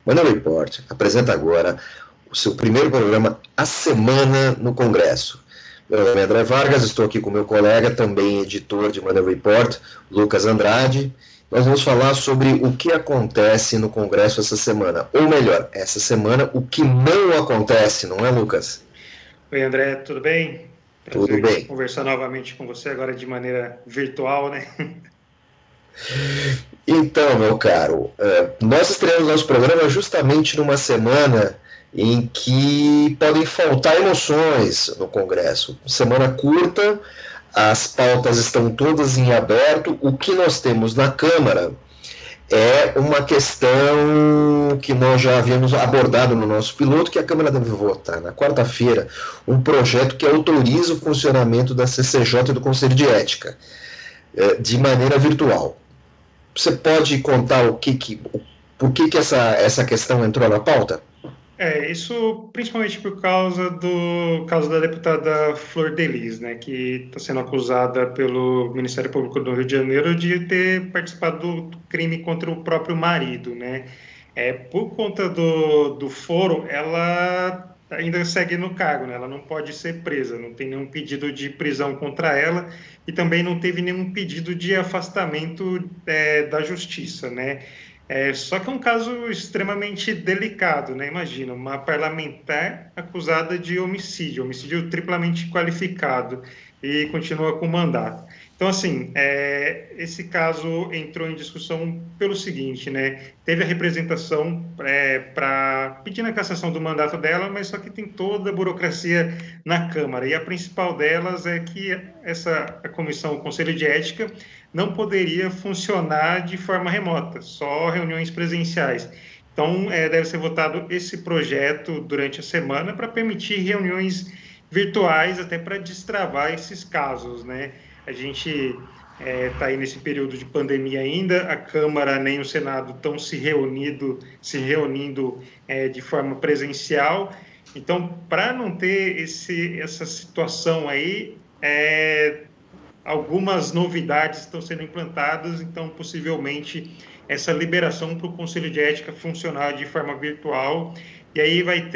Money Report apresenta agora o seu primeiro programa, A Semana no Congresso. Meu nome é André Vargas, estou aqui com meu colega, também editor de Money Report, Lucas Andrade. Nós vamos falar sobre o que acontece no Congresso essa semana, ou melhor, essa semana, o que não acontece, não é, Lucas? Oi, André, tudo bem? Tudo Prazer bem. conversar novamente com você agora de maneira virtual, né? Então, meu caro, nós estreamos nosso programa justamente numa semana em que podem faltar emoções no Congresso. Semana curta, as pautas estão todas em aberto. O que nós temos na Câmara é uma questão que nós já havíamos abordado no nosso piloto, que a Câmara deve votar na quarta-feira um projeto que autoriza o funcionamento da CCJ e do Conselho de Ética de maneira virtual. Você pode contar por que essa questão entrou na pauta? Isso principalmente por causa do caso da deputada Flor Delis, né, que está sendo acusada pelo Ministério Público do Rio de Janeiro de ter participado do crime contra o próprio marido, né? Por conta do foro, ela ainda segue no cargo, né? Ela não pode ser presa, não tem nenhum pedido de prisão contra ela e também não teve nenhum pedido de afastamento da justiça, né? Só que é um caso extremamente delicado, né? Imagina, uma parlamentar acusada de homicídio triplamente qualificado e continua com mandato. Então, assim, esse caso entrou em discussão pelo seguinte, né? Teve a representação para pedir a cassação do mandato dela, mas só que tem toda a burocracia na Câmara. E a principal delas é que a comissão, o Conselho de Ética, não poderia funcionar de forma remota, só reuniões presenciais. Então, deve ser votado esse projeto durante a semana para permitir reuniões virtuais, até para destravar esses casos, né? A gente está aí nesse período de pandemia ainda, a Câmara nem o Senado estão se reunindo de forma presencial. Então, para não ter essa situação aí, algumas novidades estão sendo implantadas, então possivelmente essa liberação para o Conselho de Ética funcionar de forma virtual, e aí vai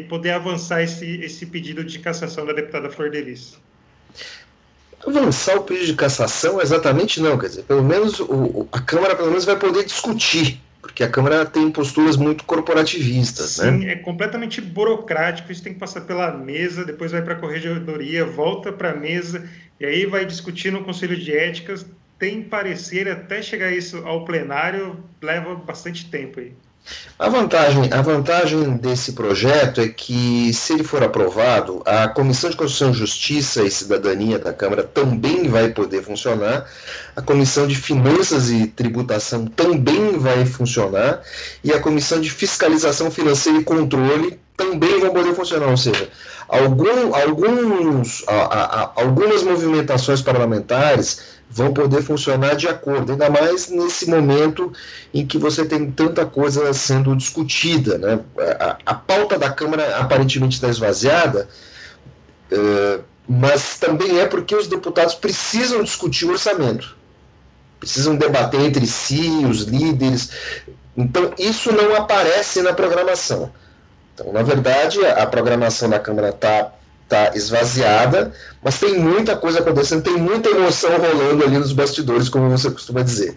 poder avançar esse pedido de cassação da deputada Flor Delis. Avançar o pedido de cassação exatamente não, quer dizer, pelo menos a Câmara pelo menos vai poder discutir, porque a Câmara tem posturas muito corporativistas, né? Sim, é completamente burocrático, isso tem que passar pela mesa, depois vai para a corregedoria, volta para a mesa, e aí vai discutir no Conselho de Éticas, tem parecer, até chegar isso ao plenário, leva bastante tempo aí. A vantagem desse projeto é que, se ele for aprovado, a Comissão de Constituição, Justiça e Cidadania da Câmara também vai poder funcionar, a Comissão de Finanças e Tributação também vai funcionar, e a Comissão de Fiscalização Financeira e Controle também vão poder funcionar, ou seja, algumas movimentações parlamentares vão poder funcionar de acordo, ainda mais nesse momento em que você tem tanta coisa sendo discutida, né? A pauta da Câmara aparentemente está esvaziada, mas também é porque os deputados precisam discutir o orçamento, precisam debater entre si, os líderes, então isso não aparece na programação. Então, na verdade, a programação da Câmara está esvaziada, mas tem muita coisa acontecendo, tem muita emoção rolando ali nos bastidores, como você costuma dizer.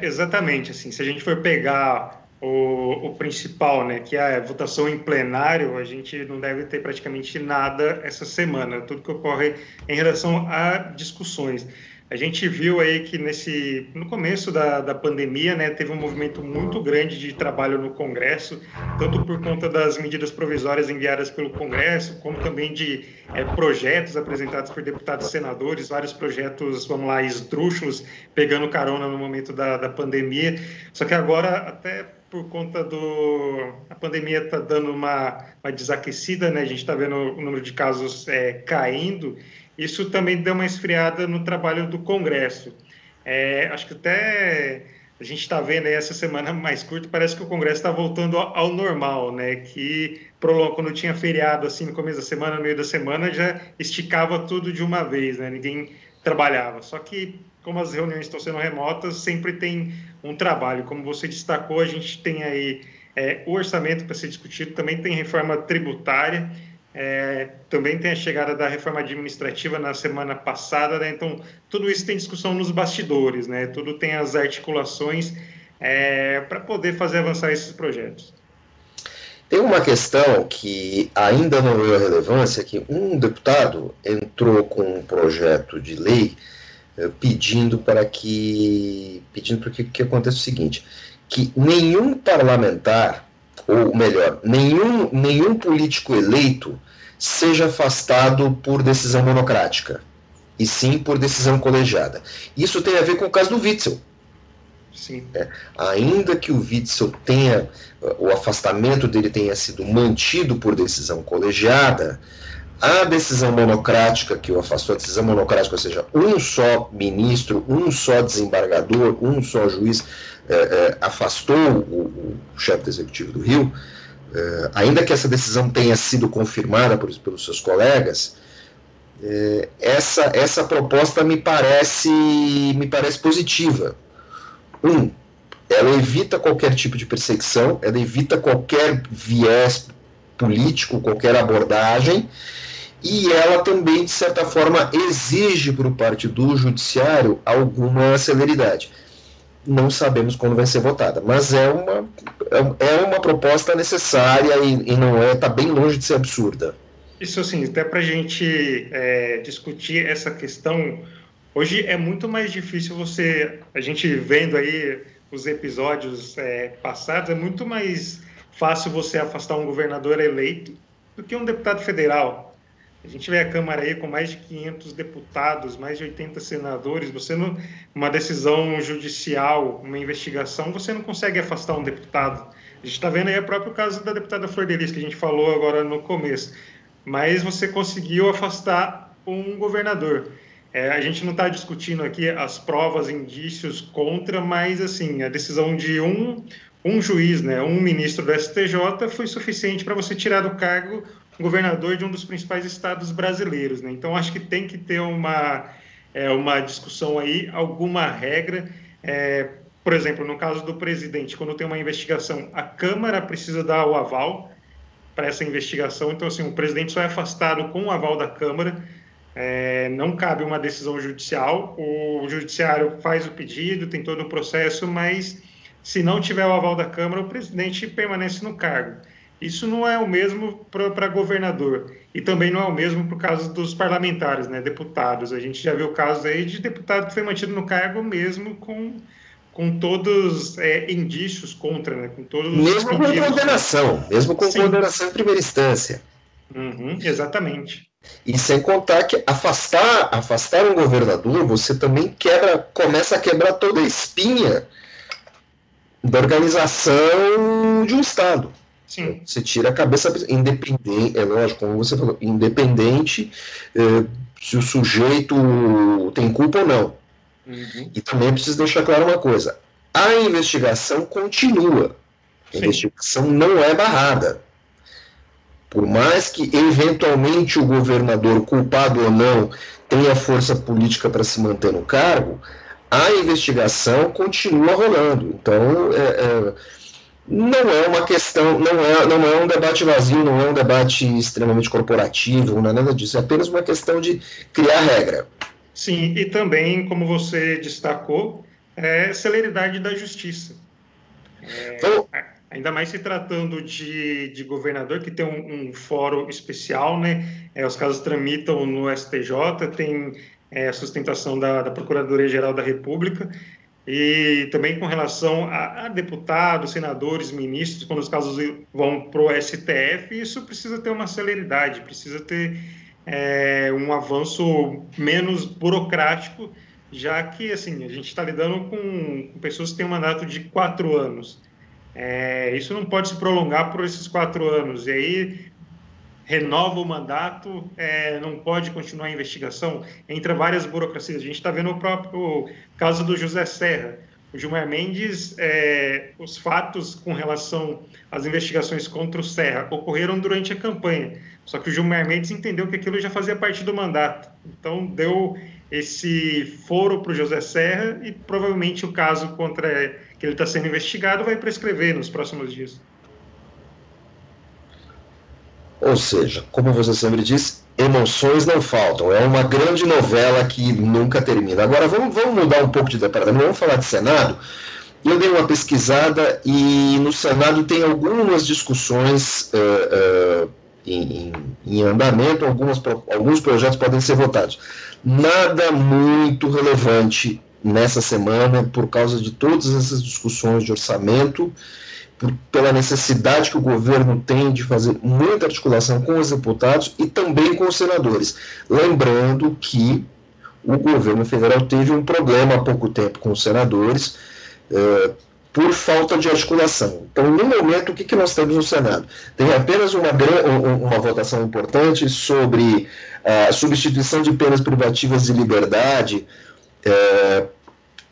Exatamente, assim, se a gente for pegar o principal, né, que é a votação em plenário, a gente não deve ter praticamente nada essa semana, tudo que ocorre em relação a discussões. A gente viu aí que no começo da pandemia, né, teve um movimento muito grande de trabalho no Congresso, tanto por conta das medidas provisórias enviadas pelo Congresso, como também de projetos apresentados por deputados e senadores, vários projetos, vamos lá, esdrúxulos, pegando carona no momento da pandemia. Só que agora, até por conta a pandemia está dando uma desaquecida, né? A gente está vendo o número de casos caindo, isso também deu uma esfriada no trabalho do Congresso. Acho que até a gente está vendo aí essa semana mais curta, parece que o Congresso está voltando ao normal, né? Que quando tinha feriado assim no começo da semana, no meio da semana, já esticava tudo de uma vez, né? Ninguém trabalhava. Só que como as reuniões estão sendo remotas, sempre tem um trabalho. Como você destacou, a gente tem aí o orçamento para ser discutido, também tem reforma tributária. Também tem a chegada da reforma administrativa na semana passada, né? Então, tudo isso tem discussão nos bastidores, né? Tudo tem as articulações para poder fazer avançar esses projetos. Tem uma questão que ainda não ganhou relevância, que um deputado entrou com um projeto de lei pedindo para que aconteça o seguinte, que nenhum parlamentar, ou melhor, nenhum político eleito seja afastado por decisão monocrática, e sim por decisão colegiada. Isso tem a ver com o caso do Witzel. Sim. Ainda que o Witzel tenha, o afastamento dele tenha sido mantido por decisão colegiada, a decisão monocrática que o afastou, a decisão monocrática, ou seja, um só ministro, um só desembargador, um só juiz afastou o chefe do executivo do Rio, ainda que essa decisão tenha sido confirmada pelos seus colegas, essa proposta me parece positiva. Ela evita qualquer tipo de perseguição, ela evita qualquer viés político, qualquer abordagem, e ela também, de certa forma, exige por parte do judiciário alguma celeridade. Não sabemos quando vai ser votada, mas é uma proposta necessária e não está bem longe de ser absurda. Isso, assim, até para a gente discutir essa questão, hoje é muito mais difícil a gente vendo aí os episódios passados, é muito mais fácil você afastar um governador eleito do que um deputado federal. A gente vê a Câmara aí com mais de 500 deputados, mais de 80 senadores, uma decisão judicial, uma investigação, você não consegue afastar um deputado. A gente está vendo aí o próprio caso da deputada Flor de Lis, que a gente falou agora no começo, mas você conseguiu afastar um governador. A gente não está discutindo aqui as provas, indícios contra, mas assim a decisão de um juiz, né, um ministro do STJ, foi suficiente para você tirar do cargo o governador de um dos principais estados brasileiros, né? Então acho que tem que ter uma discussão aí, alguma regra. Por exemplo, no caso do presidente, quando tem uma investigação, a Câmara precisa dar o aval para essa investigação. Então, assim, o presidente só é afastado com o aval da Câmara. Não cabe uma decisão judicial. O judiciário faz o pedido, tem todo o processo, mas se não tiver o aval da Câmara, o presidente permanece no cargo. Isso não é o mesmo para governador e também não é o mesmo para o caso dos parlamentares, né, deputados. A gente já viu casos aí de deputado que foi mantido no cargo mesmo com todos indícios contra, né, com todos os Mesmo com pedidos contra. condenação, mesmo com Sim, condenação em primeira instância. uhum, exatamente. E sem contar que afastar um governador, você também começa a quebrar toda a espinha da organização de um Estado. Sim, Você tira a cabeça independente, é lógico, como você falou, independente se o sujeito tem culpa ou não. uhum, E também é preciso deixar claro uma coisa: a investigação continua. A sim. investigação não é barrada. Por mais que eventualmente o governador, culpado ou não, tenha força política para se manter no cargo, a investigação continua rolando. Então, não é uma questão, não é um debate vazio, não é um debate extremamente corporativo, não é nada disso. É apenas uma questão de criar regra. Sim, e também, como você destacou, celeridade da justiça. Então, Ainda mais se tratando de governador, que tem um fórum especial, né? Os casos tramitam no STJ, tem a sustentação da Procuradoria-Geral da República, e também com relação a deputados, senadores, ministros, quando os casos vão para o STF, isso precisa ter uma celeridade, precisa ter um avanço menos burocrático, já que assim a gente está lidando com pessoas que têm um mandato de 4 anos. Isso não pode se prolongar por esses 4 anos. E aí renova o mandato, não pode continuar a investigação, entra várias burocracias. A gente está vendo o próprio caso do José Serra. O Gilmar Mendes, os fatos com relação às investigações contra o Serra ocorreram durante a campanha, só que o Gilmar Mendes entendeu que aquilo já fazia parte do mandato, então deu esse foro para o José Serra e provavelmente o caso contra que ele está sendo investigado vai prescrever nos próximos dias. Ou seja, como você sempre diz, emoções não faltam. É uma grande novela que nunca termina. Agora vamos mudar um pouco de departamento, vamos falar de Senado. Eu dei uma pesquisada e no Senado tem algumas discussões em andamento, alguns projetos podem ser votados. Nada muito relevante nessa semana por causa de todas essas discussões de orçamento, pela necessidade que o governo tem de fazer muita articulação com os deputados e também com os senadores. Lembrando que o governo federal teve um problema há pouco tempo com os senadores, por falta de articulação. Então, no momento, o que nós temos no Senado? Tem apenas uma votação importante sobre a substituição de penas privativas de liberdade,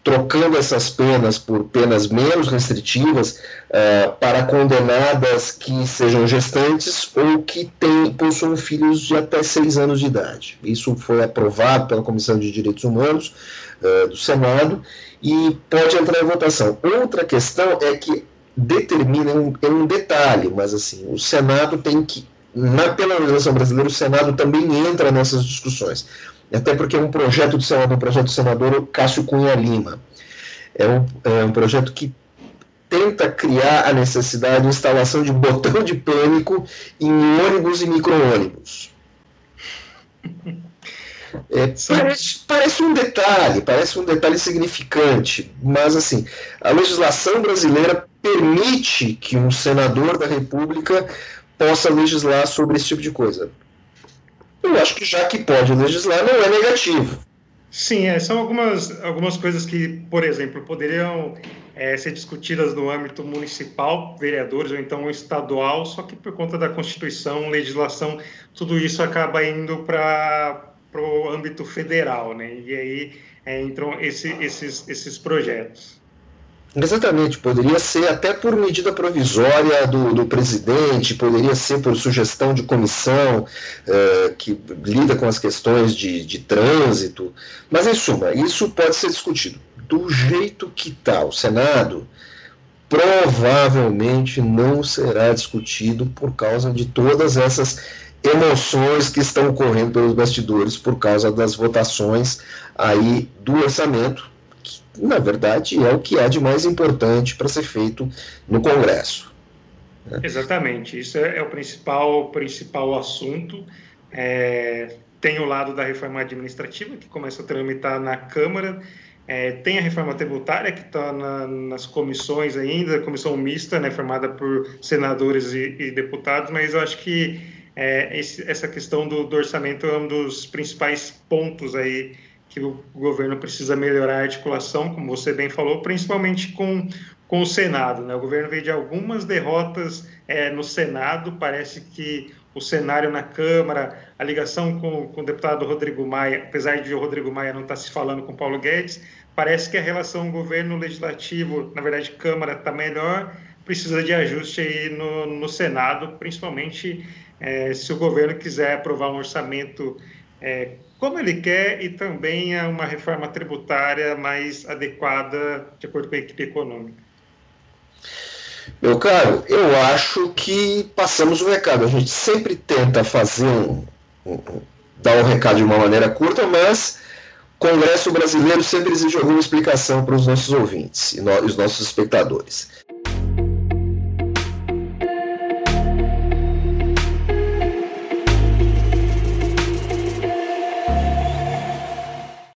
trocando essas penas por penas menos restritivas para condenadas que sejam gestantes ou que possuam filhos de até 6 anos de idade. Isso foi aprovado pela Comissão de Direitos Humanos do Senado e pode entrar em votação. Outra questão é que determina, é um detalhe, mas assim, o Senado tem que, pela legislação brasileira, o Senado também entra nessas discussões. Até porque é um projeto do senador Cássio Cunha Lima. É um projeto que tenta criar a necessidade de instalação de botão de pânico em ônibus e micro-ônibus. Parece um detalhe significante, mas assim, a legislação brasileira permite que um senador da República possa legislar sobre esse tipo de coisa. Eu acho que já que pode legislar, não é negativo. Sim, são algumas coisas que, por exemplo, poderiam ser discutidas no âmbito municipal, vereadores, ou então estadual, só que por conta da Constituição, legislação, tudo isso acaba indo para o âmbito federal, né? E aí entram esses projetos. Exatamente, poderia ser até por medida provisória do presidente, poderia ser por sugestão de comissão que lida com as questões de trânsito, mas em suma, isso pode ser discutido. Do jeito que está o Senado, provavelmente não será discutido por causa de todas essas emoções que estão ocorrendo pelos bastidores por causa das votações aí do orçamento, na verdade, é o que há de mais importante para ser feito no Congresso. Exatamente, isso é o principal assunto. Tem o lado da reforma administrativa, que começa a tramitar na Câmara, tem a reforma tributária, que está nas comissões ainda, a comissão mista, né, formada por senadores e deputados, mas eu acho que essa questão do orçamento é um dos principais pontos aí que o governo precisa melhorar a articulação, como você bem falou, principalmente com o Senado, né? O governo veio de algumas derrotas no Senado, parece que o cenário na Câmara, a ligação com o deputado Rodrigo Maia, apesar de o Rodrigo Maia não estar se falando com Paulo Guedes, parece que a relação governo-legislativo, na verdade, Câmara está melhor, precisa de ajuste aí no Senado, principalmente se o governo quiser aprovar um orçamento como ele quer e também uma reforma tributária mais adequada de acordo com a equipe econômica. Meu caro, eu acho que passamos o recado. A gente sempre tenta dar um recado de uma maneira curta, mas o Congresso brasileiro sempre exige alguma explicação para os nossos ouvintes e os nossos espectadores.